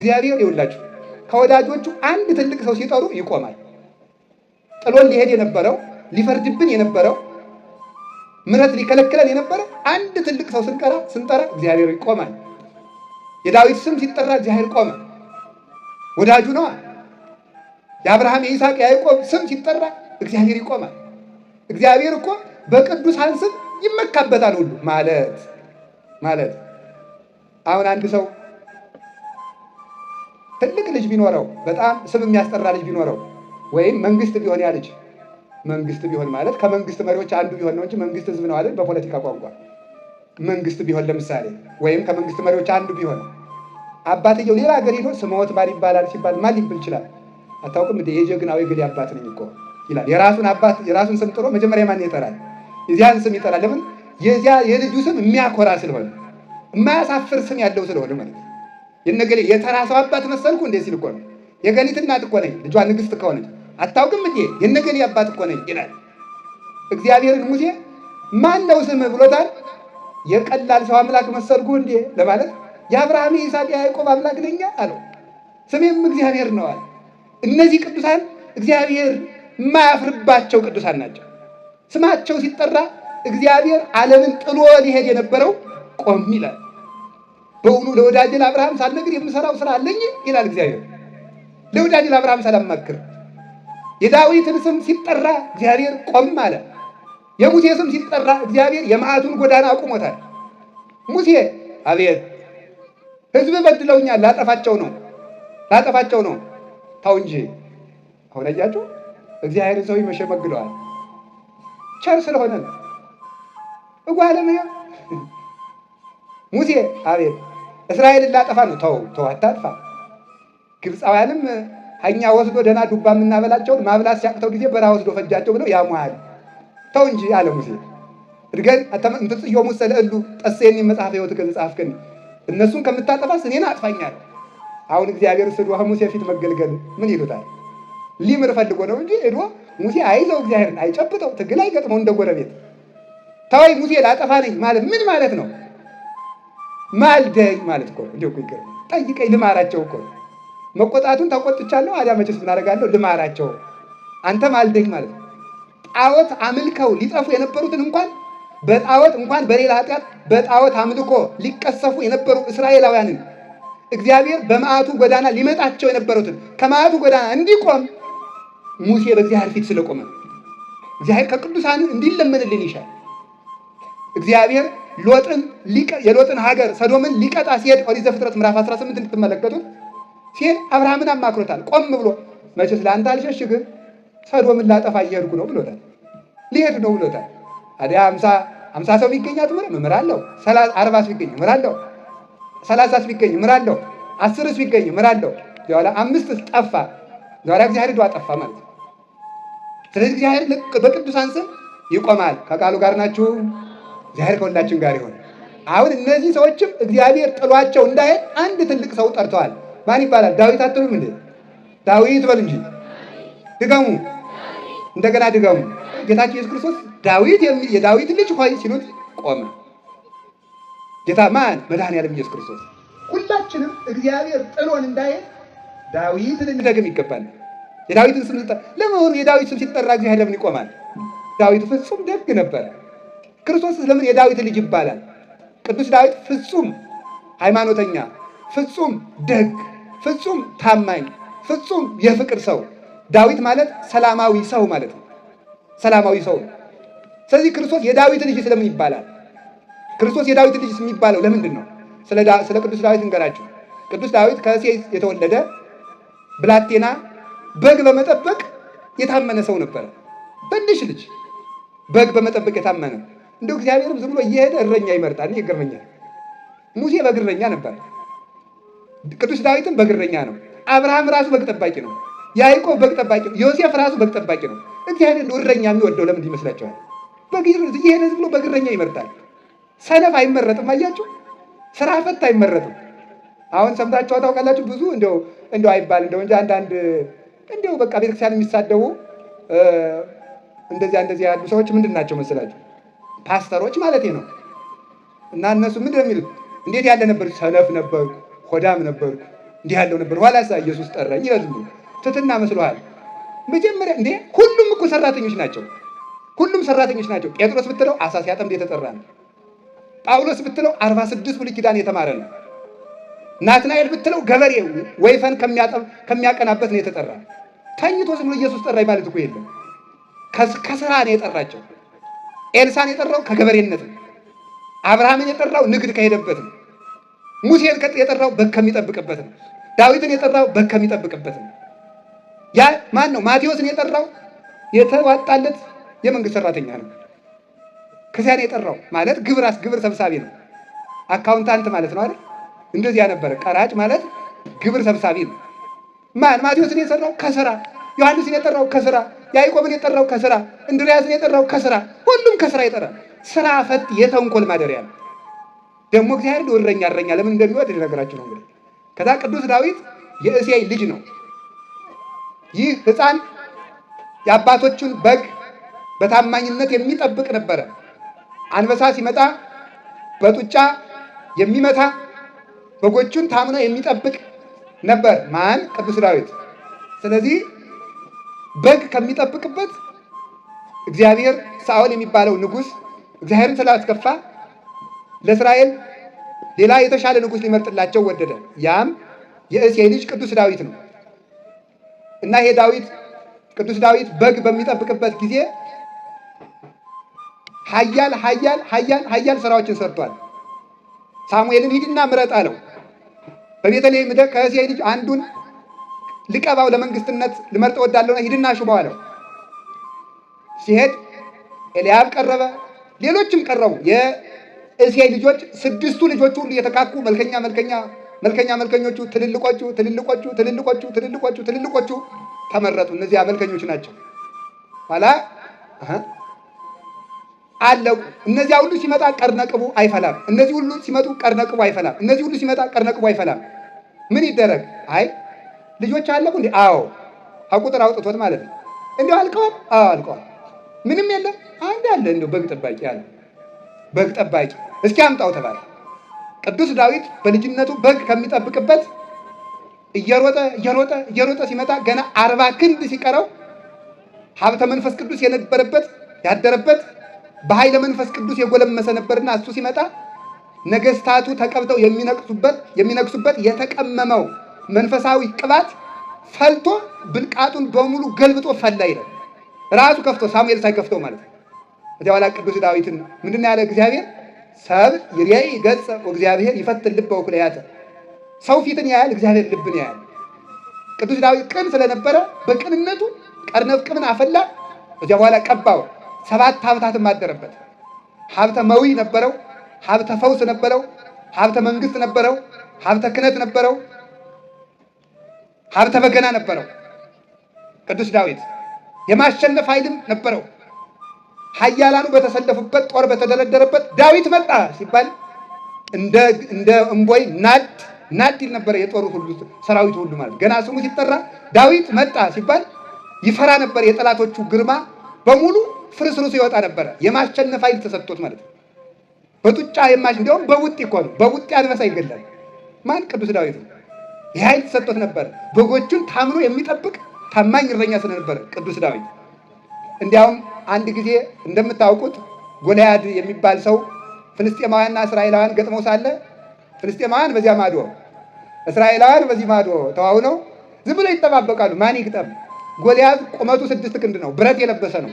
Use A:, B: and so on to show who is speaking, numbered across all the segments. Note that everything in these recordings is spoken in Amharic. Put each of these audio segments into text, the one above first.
A: እግዚአብሔር ይውላችሁ ከወዳጆቹ አንድ ትልቅ ሰው ሲጠሩ ይቆማል። ጥሎን ሊሄድ የነበረው ሊፈርድብን የነበረው ምሕረት ሊከለክለን የነበረ አንድ ትልቅ ሰው ስንጠራ እግዚአብሔር ይቆማል። የዳዊት ስም ሲጠራ እግዚአብሔር ቆመ። ወዳጁ ነዋ። የአብርሃም የይስሐቅ የያዕቆብ ስም ሲጠራ እግዚአብሔር ይቆማል። እግዚአብሔር እኮ በቅዱሳን ስም ይመካበታል ሁሉ ማለት አሁን አንድ ሰው ትልቅ ልጅ ቢኖረው በጣም ስም የሚያስጠራ ልጅ ቢኖረው ወይም መንግስት ቢሆን ያ ልጅ መንግስት ቢሆን ማለት ከመንግስት መሪዎች አንዱ ቢሆን ነው እንጂ መንግስት ህዝብ ነው አይደል? በፖለቲካ ቋንቋ መንግስት ቢሆን ለምሳሌ ወይም ከመንግስት መሪዎች አንዱ ቢሆን አባትየው ሌላ ሀገር ሄዶ ስምዖት ማን ይባላል ሲባል ማን ሊብል ይችላል? አታውቅም እንዴ? የጀግናው የግሌ አባት ነኝ እኮ ይላል። የራሱን አባት የራሱን ስም ጥሮ መጀመሪያ ማን ይጠራል? የዚያን ስም ይጠራል። ለምን? የዚያ የልጁ ስም የሚያኮራ ስለሆነ የማያሳፍር ስም ያለው ስለሆነ ማለት ነው። የነገሌ የተራሰው አባት መሰልኩ እንዴ ሲል እኮ ነው። የገሊት እናት እኮ ነኝ ልጇ ንግስት ከሆነች አታውቅም እንዴ? የነገሌ አባት እኮ ነኝ ይላል። እግዚአብሔርን ሙሴ ማን ነው ስምህ ብሎታል። የቀላል ሰው አምላክ መሰልኩ እንዴ ለማለት የአብርሃም የይስሐቅ የያዕቆብ አምላክ ነኝ አለው። ስሜም እግዚአብሔር ነው አለ። እነዚህ ቅዱሳን እግዚአብሔር የማያፍርባቸው ቅዱሳን ናቸው። ስማቸው ሲጠራ እግዚአብሔር ዓለምን ጥሎ ሊሄድ የነበረው ቆም ይላል። በእውኑ ለወዳጄ ለአብርሃም ሳልነግር የምሰራው ስራ አለኝ ይላል እግዚአብሔር። ለወዳጄ ለአብርሃም ሳላማክር የዳዊትን ስም ሲጠራ እግዚአብሔር ቆም አለ። የሙሴ ስም ሲጠራ እግዚአብሔር የመዓቱን ጎዳና አቁሞታል። ሙሴ አቤት ሕዝብ በድለውኛል፣ ላጠፋቸው ነው። ተው እንጂ አሁን አያችሁ እግዚአብሔርን ሰው ይመሸመግለዋል። ቸር ስለሆነ ነው። እጓለመያ ሙሴ አቤት እስራኤልን ላጠፋ ነው። ተው አታጥፋ። ግብፃውያንም ሀኛ ወስዶ ደህና ዱባ የምናበላቸውን ማብላት ሲያቅተው ጊዜ በረሃ ወስዶ ፈጃቸው ብለው ያሙሃል። ተው እንጂ አለ ሙሴ። እድገን እንትጽዮ ሙሰ ለእሉ ጠሴኒ መጽሐፈ ሕይወት ከጻፍከኒ እነሱን ከምታጠፋስ እኔን አጥፋኛል። አሁን እግዚአብሔር ስዶ ሙሴ ፊት መገልገል ምን ይሉታል? ሊምር ፈልጎ ነው እንጂ ሄዶ ሙሴ አይዘው እግዚአብሔርን አይጨብጠው ትግል አይገጥመው እንደ ጎረቤት። ተወይ ሙሴ ላጠፋ ነኝ ማለት ምን ማለት ነው? ማልደኝ ማለት እኮ እንዲሁ ይገር ጠይቀኝ ልማራቸው እኮ መቆጣቱን ተቆጥቻለሁ። አዲያ መቼስ ምን አደርጋለሁ? ልማራቸው አንተ ማልደኝ ማለት ነው። ጣዖት አምልከው ሊጠፉ የነበሩትን እንኳን በሌላ ኃጢአት በጣዖት አምልኮ ሊቀሰፉ የነበሩ እስራኤላውያንን እግዚአብሔር በመዓቱ ጎዳና ሊመጣቸው የነበሩትን ከመዓቱ ጎዳና እንዲቆም ሙሴ በእግዚአብሔር ፊት ስለቆመ እግዚአብሔር ከቅዱሳን እንዲለመንልን ይሻል። እግዚአብሔር የሎጥን ሀገር ሰዶምን ሊቀጣ ሲሄድ ኦሪት ዘፍጥረት ምዕራፍ 18 እንድትመለከቱት ሲሄድ አብርሃምን አማክሮታል። ቆም ብሎ መቼስ ለአንተ አልሸሽግም ሰዶምን ላጠፋ እየሄድኩ ነው ብሎታል። ሊሄድ ነው ብሎታል። አዲያ 50 ሰው ቢገኛት እምራለሁ፣ 40 ቢገኝ እምራለሁ፣ 30 ቢገኝ እምራለሁ፣ 10 ቢገኝ እምራለሁ። ኋላ 5 ጠፋ። ኋላ እግዚአብሔር ሄዶ አጠፋ ማለት ነው። ስለዚህ እግዚአብሔር በቅዱሳን ስም ይቆማል። ከቃሉ ጋር ናችሁ። እግዚአብሔር ከሁላችን ጋር ይሆን። አሁን እነዚህ ሰዎችም እግዚአብሔር ጥሏቸው እንዳይሄድ አንድ ትልቅ ሰው ጠርተዋል። ማን ይባላል? ዳዊት አትሉም እንዴ? ዳዊት በሉ እንጂ ድገሙ፣ እንደገና ድገሙ። ጌታችን ኢየሱስ ክርስቶስ ዳዊት የዳዊት ልጅ ሆይ ሲሉት ቆመ። ጌታ ማን? መድኃኒዓለም ኢየሱስ ክርስቶስ። ሁላችንም እግዚአብሔር ጥሎን እንዳይሄድ ዳዊት ልንደግም ይገባል። የዳዊትን ስም ለመሆኑ የዳዊት ስም ሲጠራ እግዚአብሔር ለምን ይቆማል? ዳዊት ፍጹም ደግ ነበረ። ክርስቶስ ለምን የዳዊት ልጅ ይባላል? ቅዱስ ዳዊት ፍጹም ሃይማኖተኛ፣ ፍጹም ደግ፣ ፍጹም ታማኝ፣ ፍጹም የፍቅር ሰው። ዳዊት ማለት ሰላማዊ ሰው ማለት ነው። ሰላማዊ ሰው። ስለዚህ ክርስቶስ የዳዊት ልጅ ስለምን ይባላል? ክርስቶስ የዳዊት ልጅ የሚባለው ለምንድን ነው? ስለ ቅዱስ ዳዊት እንገራችሁ። ቅዱስ ዳዊት ከእሴይ የተወለደ ብላቴና በግ በመጠበቅ የታመነ ሰው ነበረ። ትንሽ ልጅ በግ በመጠበቅ የታመነ እንደው እግዚአብሔርም ዝም ብሎ እየሄደ እረኛ ይመርጣል። ይገርመኛል። ሙሴ በግረኛ ነበር። ቅዱስ ዳዊትም በግረኛ ነው። አብርሃም ራሱ በግ ጠባቂ ነው። ያዕቆብ በግ ጠባቂ ነው። ዮሴፍ ራሱ በግ ጠባቂ ነው። እግዚአብሔር እንደው እረኛ የሚወደው ለምን ይመስላችኋል? እየሄደ ዝም ብሎ በግረኛ ይመርጣል። ሰነፍ አይመረጥም። አያችሁ፣ ስራ ፈት አይመረጥም። አሁን ሰምታችሁ ታውቃላችሁ። ብዙ እንደው አይባል እንደው እንጂ አንዳንድ እንደው በቃ ቤተክርስቲያን የሚሳደቡ እንደዚህ ያሉ ሰዎች ምንድን ናቸው መሰላችሁ? ፓስተሮች ማለት ነው። እና እነሱ ምንድን ነው የሚሉት? እንዴት ያለ ነበርኩ? ሰነፍ ነበርኩ፣ ሆዳም ነበርኩ፣ እንዲህ ያለው ነበር። ኋላሳ ኢየሱስ ጠራኝ ይላል። ዝም ብሎ ትሕትና መስሎሃል? መጀመሪያ እንዴ ሁሉም እኮ ሰራተኞች ናቸው። ሁሉም ሰራተኞች ናቸው። ጴጥሮስ ብትለው አሳ ሲያጠምድ የተጠራ ነው። ጳውሎስ ብትለው 46 ብሉይ ኪዳን የተማረ ነው። ናትናኤል ብትለው ገበሬ ወይፈን ከሚያቀናበት ነው የተጠራ። ተኝቶ ዝም ብሎ ኢየሱስ ጠራኝ ማለት እኮ የለም። ከስራ ነው የጠራቸው። ኤልሳን የጠራው ከገበሬነት ነው። አብርሃምን የጠራው ንግድ ከሄደበት ነው። ሙሴን የጠራው በግ ከሚጠብቅበት ነው። ዳዊትን የጠራው በግ ከሚጠብቅበት ነው። ያ ማን ነው? ማቴዎስን የጠራው የተዋጣለት የመንግስት ሰራተኛ ነው። ከዚያ ነው የጠራው ማለት ግብር ሰብሳቢ ነው። አካውንታንት ማለት ነው አይደል? እንደዚያ ነበረ። ቀራጭ ማለት ግብር ሰብሳቢ ነው። ማን? ማቴዎስን የጠራው ከስራ፣ ዮሐንስን የጠራው ከስራ፣ ያዕቆብን የጠራው ከስራ፣ እንድርያስን የጠራው ከስራ። ሁሉም ከስራ ይጠራል። ስራ ፈት የተንኮል ማደሪያ ነው። ደግሞ እግዚአብሔር እረኛ ለምን እንደሚወድ ነገራችሁ ነው። እንግዲህ ከዛ ቅዱስ ዳዊት የእሴይ ልጅ ነው። ይህ ሕፃን የአባቶቹን በግ በታማኝነት የሚጠብቅ ነበረ። አንበሳ ሲመጣ በጡጫ የሚመታ በጎቹን ታምኖ የሚጠብቅ ነበር። ማን? ቅዱስ ዳዊት። ስለዚህ በግ ከሚጠብቅበት እግዚአብሔር ሳኦል የሚባለው ንጉሥ እግዚአብሔርን ስላስከፋ ለእስራኤል ሌላ የተሻለ ንጉሥ ሊመርጥላቸው ወደደ። ያም የእሴይ ልጅ ቅዱስ ዳዊት ነው። እና ይሄ ቅዱስ ዳዊት በግ በሚጠብቅበት ጊዜ ኃያል ስራዎችን ሰርቷል። ሳሙኤልን ሂድና ምረጥ አለው። በቤተልሔም ሄደህ ከእሴይ ልጅ አንዱን ልቀባው፣ ለመንግስትነት ልመርጥ እወዳለሁ፣ ሂድና ሹመው አለው። ሲሄድ ኤልያብ ቀረበ፣ ሌሎችም ቀረቡ። የእሴይ ልጆች 6ቱ ልጆቹ ሁሉ የተካኩ መልከኞቹ ትልልቆቹ ተመረጡ። እነዚያ መልከኞች ናቸው። ኋላ አለቁ። እነዚያ ሁሉ ሲመጣ ቀርነቅቡ አይፈላም። እነዚህ ሁሉ ሲመጡ ቀርነቅቡ አይፈላም። እነዚህ ሁሉ ሲመጣ ቀርነቅቡ አይፈላም። ምን ይደረግ? አይ ልጆች አለቁ እንዴ? አዎ። ከቁጥር አውጥቶት ማለት ነው። እንዲሁ አልቀዋል? አዎ አልቀዋል። ምንም የለም። አንድ አለ እንዲሁ በግ ጠባቂ አለ። በግ ጠባቂ እስኪ አምጣው ተባለ። ቅዱስ ዳዊት በልጅነቱ በግ ከሚጠብቅበት እየሮጠ ሲመጣ ገና 40 ክንድ ሲቀረው ሀብተ መንፈስ ቅዱስ የነበረበት ያደረበት በኃይለ መንፈስ ቅዱስ የጎለመሰ ነበርና እሱ ሲመጣ ነገስታቱ ተቀብተው የሚነግሱበት የተቀመመው መንፈሳዊ ቅባት ፈልቶ ብልቃጡን በሙሉ ገልብጦ ፈላ ይላል። ራሱ ከፍቶ ሳሙኤል ሳይከፍተው ማለት ነው። ከዚያ በኋላ ቅዱስ ዳዊትን ምንድን ያለ እግዚአብሔር ሰብ ይሬይ ገጸ ወእግዚአብሔር ይፈትን ልበ ወኩልያተ፣ ሰው ፊትን ያያል፣ እግዚአብሔር ልብን ያያል። ቅዱስ ዳዊት ቅን ስለነበረ በቅንነቱ ቀርነፍ ቅምን አፈላ። ከዚያ በኋላ ቀባው። 7 ሀብታትም አደረበት። ሀብተ መዊ ነበረው፣ ሀብተ ፈውስ ነበረው፣ ሀብተ መንግስት ነበረው፣ ሀብተ ክህነት ነበረው፣ ሀብተ በገና ነበረው። ቅዱስ ዳዊት የማሸነፍ ኃይልም ነበረው። ኃያላኑ በተሰለፉበት ጦር በተደረደረበት ዳዊት መጣ ሲባል እንደ እምቦይ ናድ ይል ነበረ። የጦሩ ሁሉ ሰራዊቱ ሁሉ ማለት ገና ስሙ ሲጠራ ዳዊት መጣ ሲባል ይፈራ ነበር። የጠላቶቹ ግርማ በሙሉ ፍርስርሱ ይወጣ ነበረ። የማሸነፍ ኃይል ተሰጥቶት ማለት ነው። በጡጫ እንዲያውም በቡጢ እኮ ነው። በቡጢ አንበሳ ይገላል። ማን? ቅዱስ ዳዊት ነው። ይህ ኃይል ተሰጥቶት ነበረ። በጎቹን ታምኖ የሚጠብቅ ታማኝ እረኛ ስለነበረ ቅዱስ ዳዊት። እንዲያውም አንድ ጊዜ እንደምታውቁት ጎልያድ የሚባል ሰው ፍልስጤማውያንና እስራኤላውያን ገጥመው ሳለ ፍልስጤማውያን በዚያ ማዶ፣ እስራኤላውያን በዚህ ማዶ ተዋውነው ዝም ብለው ይጠባበቃሉ። ማን ይግጠም? ጎልያድ ቁመቱ 6 ክንድ ነው። ብረት የለበሰ ነው።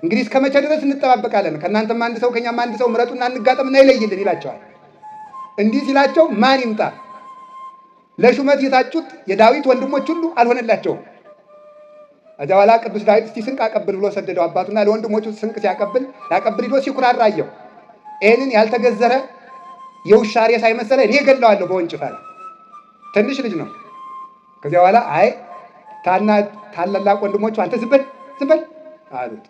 A: እንግዲህ እስከ መቼ ድረስ እንጠባበቃለን? ከእናንተም አንድ ሰው ከኛም አንድ ሰው ምረጡና እንጋጠምና ይለይልን ይላቸዋል። እንዲህ ሲላቸው ማን ይምጣ? ለሹመት የታጩት የዳዊት ወንድሞች ሁሉ አልሆነላቸውም። ከዚያ በኋላ ቅዱስ ዳዊት እስቲ ስንቅ አቀብል ብሎ ሰደደው። አባቱና ለወንድሞቹ ስንቅ ያቀብል ሂዶ ሲኩራራ አየው። ይህንን ያልተገዘረ የውሻ ሬሳ ሳይመሰለ እኔ ገለዋለሁ በወንጭፍ አለ። ትንሽ ልጅ ነው። ከዚያ በኋላ አይ ታላላቅ ወንድሞቹ አንተ ዝም በል አሉት።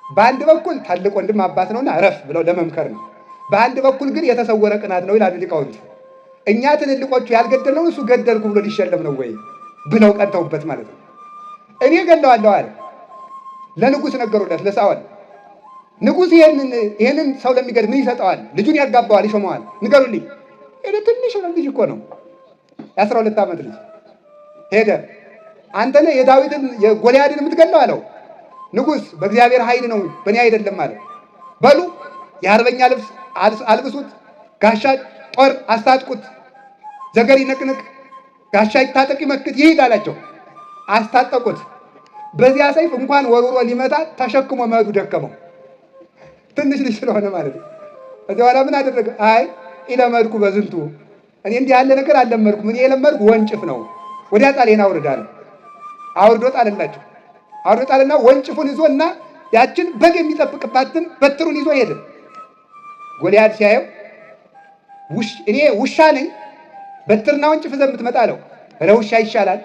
A: በአንድ በኩል ታላቅ ወንድም አባት ነውና እረፍ ብለው ለመምከር ነው። በአንድ በኩል ግን የተሰወረ ቅናት ነው ይላሉ ሊቃውንት። እኛ ትልልቆቹ ያልገደልነውን እሱ ገደልኩ ብሎ ሊሸለም ነው ወይ ብለው ቀንተውበት ማለት ነው። እኔ ገለዋለሁ አለ። ለንጉሥ ነገሩለት፣ ለሳኦል። ንጉሥ ይሄንን ሰው ለሚገድል ምን ይሰጠዋል? ልጁን ያጋባዋል፣ ይሾመዋል። ንገሩልኝ። ትንሽ ልጅ እኮ ነው። የ12 ዓመት ልጅ ሄደ። አንተ ነህ የዳዊትን የጎልያድን የምትገለው አለው። ንጉሥ በእግዚአብሔር ኃይል ነው በእኔ አይደለም አለ። በሉ የአርበኛ ልብስ አልብሱት፣ ጋሻ ጦር አስታጥቁት፣ ዘገር ይነቅንቅ፣ ጋሻ ይታጠቅ፣ ይመክት፣ ይሂድ አላቸው። አስታጠቁት። በዚያ ሰይፍ እንኳን ወርውሮ ሊመታ ተሸክሞ መሄዱ ደከመው። ትንሽ ልጅ ስለሆነ ማለት ነው። ከዚያ በኋላ ምን አደረገ? አይ ኢለመድኩ በዝንቱ፣ እኔ እንዲህ ያለ ነገር አልለመድኩም። እኔ የለመድኩ ወንጭፍ ነው። ወዲያ ጣሌን አውርዳ ነው። አውርዶ ጣለላቸው። አውርዶ ጣልና ወንጭፉን ይዞና ያችን በግ የሚጠብቅባትን በትሩን ይዞ ሄደ። ጎልያድ ሲያየው እኔ ውሻ ነኝ በትርና ወንጭፍ ይዘህ የምትመጣ አለው። ኧረ ውሻ ይሻላል።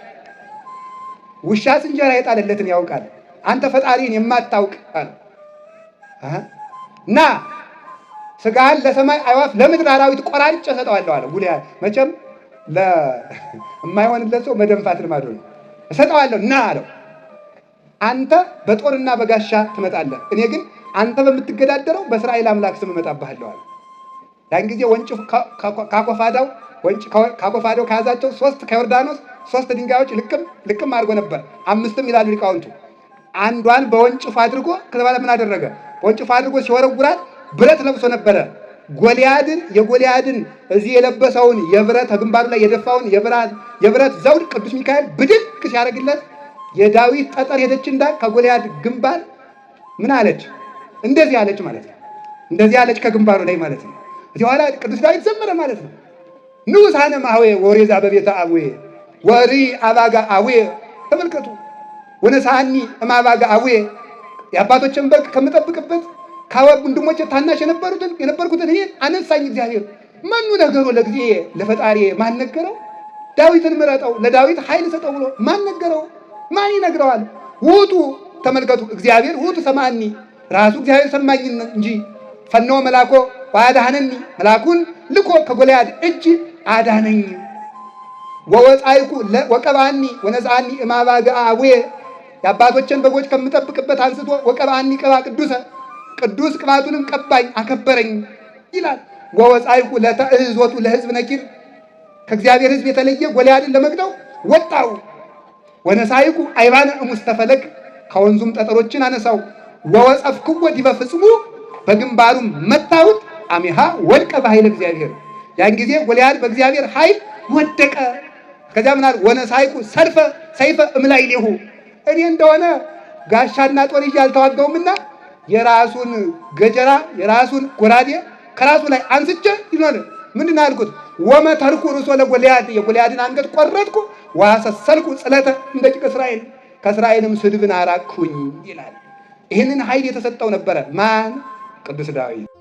A: ውሻስ እንጀራ የጣለለትን ያውቃል። አንተ ፈጣሪን የማታውቅ አለ። እና ስጋህን ለሰማይ አዕዋፍ ለምድር አራዊት ቆራርጬ እሰጠዋለሁ አለ ጎልያድ። መቼም የማይሆንለት ሰው መደንፋት ልማዱ ነው። እሰጠዋለሁ እና አለው። አንተ በጦርና በጋሻ ትመጣለህ፣ እኔ ግን አንተ በምትገዳደረው በእስራኤል አምላክ ስም እመጣብሃለሁ አለ። ያን ጊዜ ወንጭፍ ካኮፋዳው ከያዛቸው ከዮርዳኖስ 3 ድንጋዮች ልቅም አድርጎ ነበር። 5ም ይላሉ ሊቃውንቱ። አንዷን በወንጭፍ አድርጎ ከተባለ ምን አደረገ? ወንጭፍ አድርጎ ሲወረውራት ብረት ለብሶ ነበረ። የጎልያድን እዚህ የለበሰውን የብረት ግንባሩ ላይ የደፋውን የብረት ዘውድ ቅዱስ ሚካኤል ብድግ ሲያደርግለት የዳዊት ጠጠር ሄደች እንዳ ከጎልያድ ግንባር ምን አለች? እንደዚህ አለች ማለት ነው። እንደዚህ አለች ከግንባሩ ላይ ማለት ነው። እዚህ በኋላ ቅዱስ ዳዊት ዘመረ ማለት ነው። ንዑሳነ ማኅዌ ወሬዛ በቤተ አቡዬ ወሪ አባጋ አቡዬ። ተመልከቱ። ወነሳኒ እማባጋ አቡዬ፣ የአባቶችን በግ ከምጠብቅበት ከወንድሞቼ ታናሽ የነበርኩትን እኔ አነሳኝ እግዚአብሔር። መኑ ነገሩ ለጊዜ ለፈጣሪ ማን ነገረው? ዳዊትን ምረጠው ለዳዊት ኃይል ሰጠው ብሎ ማን ነገረው? ማን ይነግረዋል? ውጡ። ተመልከቱ። እግዚአብሔር ውጡ ሰማኒ፣ ራሱ እግዚአብሔር ሰማኝ እንጂ ፈነወ መላኮ ወአድኀነኒ፣ መላኩን ልኮ ከጎልያድ እጅ አዳነኝ። ወወፃይኩ ወቀባኒ ወነፃኒ እማባጋ አቡዬ፣ የአባቶችን በጎች ከምጠብቅበት አንስቶ ወቀባኒ ቅባ ቅዱሰ፣ ቅዱስ ቅባቱንም ቀባኝ አከበረኝ ይላል። ወወፃይኩ ለተእህዞቱ ለሕዝብ ነኪር፣ ከእግዚአብሔር ሕዝብ የተለየ ጎልያድን ለመግደው ወጣው። ወነሳይኩ አይባነ እሙስተ ፈለግ፣ ከወንዙም ጠጠሮችን አነሳው። ወወጸፍክዎ ዲበ ፍጽሙ፣ በግንባሩም መታሁት። አሜሃ ወድቀ በኃይለ እግዚአብሔር፣ ያን ጊዜ ጎልያድ በእግዚአብሔር ኃይል ወደቀ። ከዚያ ምናል ወነሳይኩ ሰይፈ እምላዕሌሁ፣ እኔ እንደሆነ ጋሻና ጦር ይዤ አልተዋጋውምና የራሱን ገጀራ የራሱን ጎራዴ ከራሱ ላይ አንስቼ ይኖር ምንድን አልኩት? ወመተርኩ ርእሶ ለጎልያድ፣ የጎልያድን አንገት ቆረጥኩ። ወአሰሰልኩ ጽለተ እምደቂቀ እስራኤል፣ ከእስራኤልም ስድብን አራቅሁኝ ይላል። ይህንን ኃይል የተሰጠው ነበረ ማን? ቅዱስ ዳዊት።